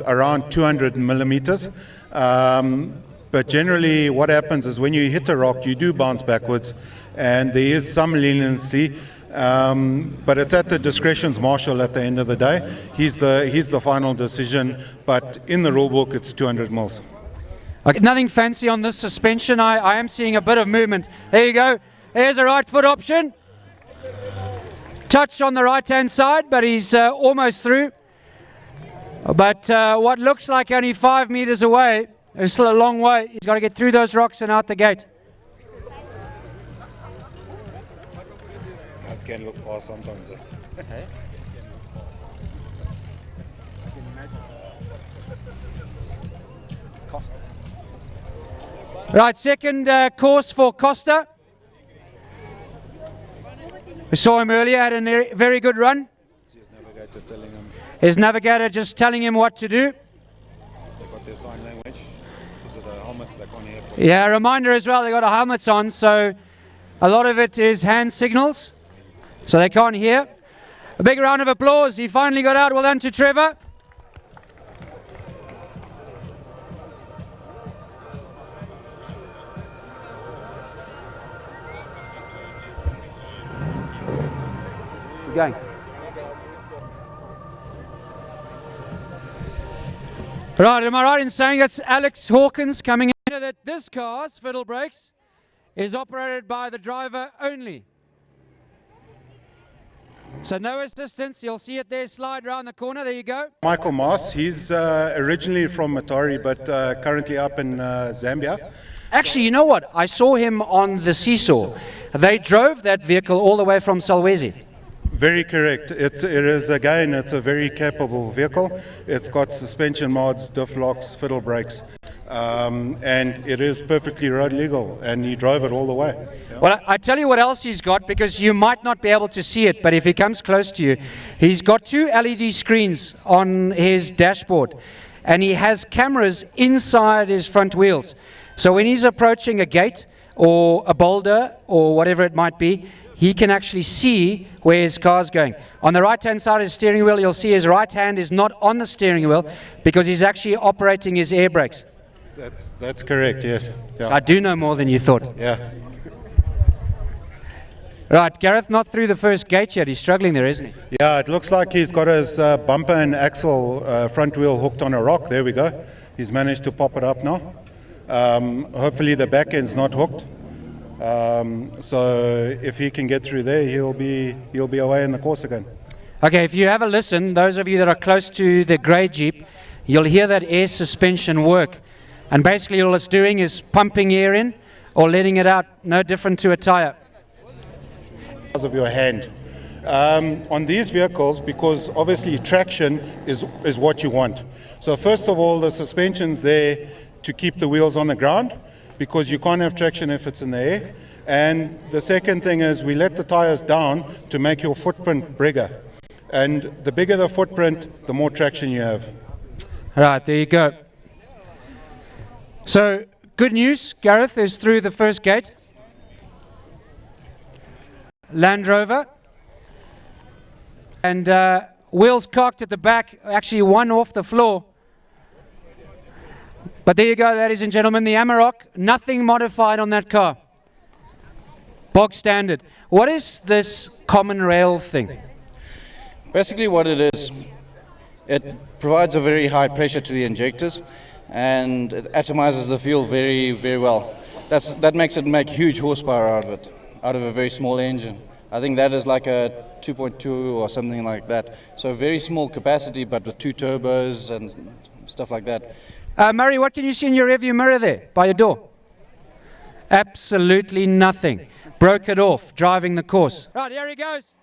around 200 millimeters. But generally what happens is when you hit a rock, you do bounce backwards, and there is some leniency, but it's at the discretion's marshal at the end of the day. He's the final decision, but in the rule book it's 200 mils. Okay, nothing fancy on this suspension. I am seeing a bit of movement. There you go. There's a right foot option. Touch on the right hand side, but he's almost through. But what looks like only 5 meters away, it's still a long way. He's got to get through those rocks and out the gate. I can look fast sometimes. Okay. Right, second course for Costa. We saw him earlier, had a very good run. His navigator just telling him what to do. Yeah, a reminder as well, they got helmets on, so a lot of it is hand signals, so they can't hear. A big round of applause. He finally got out. Well done to Trevor. Keep going. Right, am I right in saying that's Alex Hawkins coming in? That this car's fiddle brakes is operated by the driver only. So no assistance, you'll see it there slide around the corner, there you go. Michael Moss, he's originally from Matari, but currently up in Zambia. Actually, you know what? I saw him on the seesaw. They drove that vehicle all the way from Solwezi. Very correct. It is, again, it's a very capable vehicle. It's got suspension mods, diff locks, fiddle brakes, and it is perfectly road legal, and he drove it all the way. Well, I tell you what else he's got, because you might not be able to see it, but if he comes close to you, he's got 2 LED screens on his dashboard, and he has cameras inside his front wheels. So when he's approaching a gate or a boulder or whatever it might be, he can actually see where his car's going. On the right-hand side of his steering wheel, you'll see his right hand is not on the steering wheel because he's actually operating his air brakes. That's correct, yes. Yeah. I do know more than you thought. Yeah. Right, Gareth not through the first gate yet. He's struggling there, isn't he? Yeah, it looks like he's got his bumper and axle front wheel hooked on a rock. There we go. He's managed to pop it up now. Hopefully the back end's not hooked. So if he can get through there, he'll be away in the course again. Okay, if you have a listen, those of you that are close to the grey Jeep, you'll hear that air suspension work. And basically all it's doing is pumping air in or letting it out, no different to a tire. Because of your hand. On these vehicles, because obviously traction is what you want. So first of all, the suspension's there to keep the wheels on the ground, because you can't have traction if it's in the air. And the second thing is we let the tires down to make your footprint bigger. And the bigger the footprint, the more traction you have. Right, there you go. So, good news, Gareth is through the first gate. Land Rover. And wheels cocked at the back, actually one off the floor. But there you go, ladies and gentlemen, the Amarok, nothing modified on that car. Bog standard. What is this common rail thing? Basically what it is, it provides a very high pressure to the injectors and it atomizes the fuel very, very well. That makes it make huge horsepower out of it, out of a very small engine. I think that is like a 2.2 or something like that. So very small capacity, but with 2 turbos and stuff like that. Murray, what can you see in your rearview mirror there, by your door? Absolutely nothing. Broke it off, driving the course. Right, here he goes.